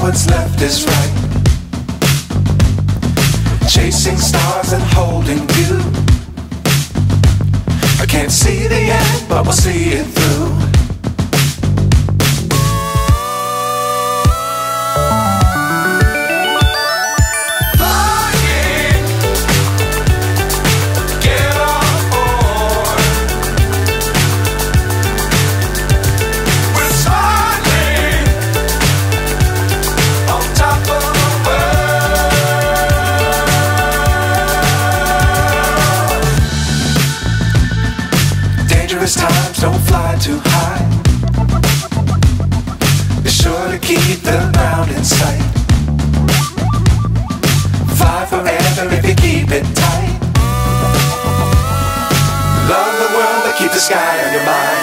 what's left is right. Chasing stars and holding you. I can't see the end, but we'll see it through. Times don't fly too high. Be sure to keep the ground in sight. Fly forever if you keep it tight. Love the world but keep the sky on your mind.